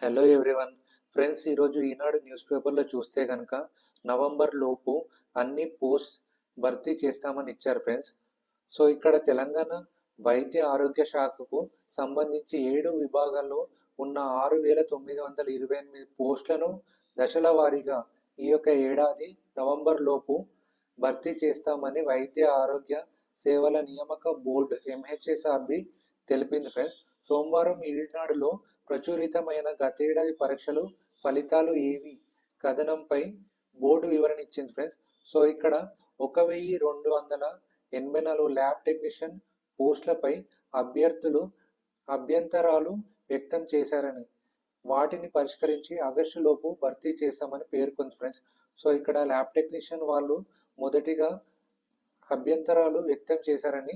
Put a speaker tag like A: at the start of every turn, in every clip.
A: Hello everyone. Friends, ఈరోజు ఈనాడు news పేపర్లో చూస్తే కనుక నవంబర్ లోపు అన్ని పోస్ట్ భర్తీ చేస్తామని ఇచ్చారు ఫ్రెండ్స్. సో ఇక్కడ తెలంగాణ వైద్య ఆరోగ్య శాఖకు సంబంధించి 7 విభాగాల్లో ఉన్న 6,928 పోస్టులను దశల వారీగా ఈ యొక్క ఏడాది నవంబర్ లోపు భర్తీ చేస్తామని వైద్య ఆరోగ్య సేవల నియామక బోర్డు MHSRB తెలిపింది ఫ్రెండ్స్. సోమవారం ఈనాడులో ప్రచురితమైన గతేడాది పరీక్షలు ఫలితాలు ఏవి కథనంపై బోర్డు వివరణ ఇచ్చింది ఫ్రెండ్స్. సో ఇక్కడ 1,284 ల్యాబ్ టెక్నీషియన్ పోస్టులపై అభ్యంతరాలు వ్యక్తం చేశారని, వాటిని పరిష్కరించి ఆగస్టు లోపు భర్తీ చేస్తామని పేర్కొంది ఫ్రెండ్స్. సో ఇక్కడ ల్యాబ్ టెక్నీషియన్ వాళ్ళు మొదటిగా అభ్యంతరాలు వ్యక్తం చేశారని,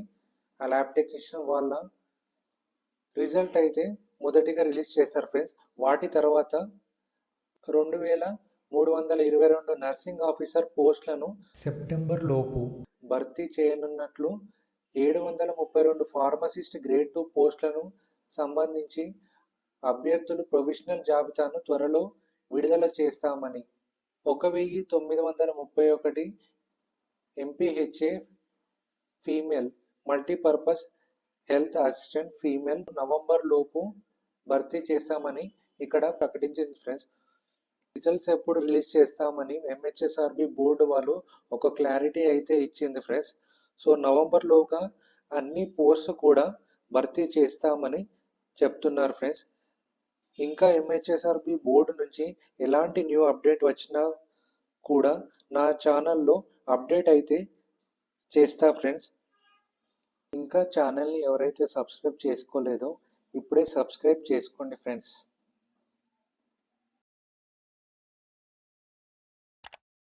A: ఆ ల్యాబ్ టెక్నీషియన్ వాళ్ళ రిజల్ట్ అయితే మొదటిగా రిలీజ్ చేశారు ఫ్రెండ్స్. వాటి తర్వాత 2,322 నర్సింగ్ ఆఫీసర్ పోస్టులను సెప్టెంబర్ లోపు భర్తీ చేయనున్నట్లు, 732 ఫార్మసిస్ట్ గ్రేడ్ 2 పోస్టులను సంబంధించి అభ్యర్థులు ప్రొవిజనల్ జాబితాను త్వరలో విడుదల చేస్తామని, 1,931 MPHA female multipurpose health assistant female November లోపు భర్తీ చేస్తామని ఇక్కడ ప్రకటించింది ఫ్రెండ్స్. రిజల్ట్స్ ఎప్పుడు రిలీజ్ చేస్తామని MHSRB బోర్డు వాళ్ళు ఒక క్లారిటీ అయితే ఇచ్చింది ఫ్రెండ్స్. సో నవంబర్లోగా అన్ని పోస్ట్ కూడా భర్తీ చేస్తామని చెప్తున్నారు ఫ్రెండ్స్. ఇంకా MHSRB బోర్డు నుంచి ఎలాంటి న్యూ అప్డేట్ వచ్చినా కూడా నా ఛానల్లో అప్డేట్ అయితే చేస్తా ఫ్రెండ్స్. ఇంకా ఛానల్ని ఎవరైతే సబ్స్క్రైబ్ చేసుకోలేదో ఇప్పుడే సబ్స్క్రైబ్ చేసుకోండి ఫ్రెండ్స్.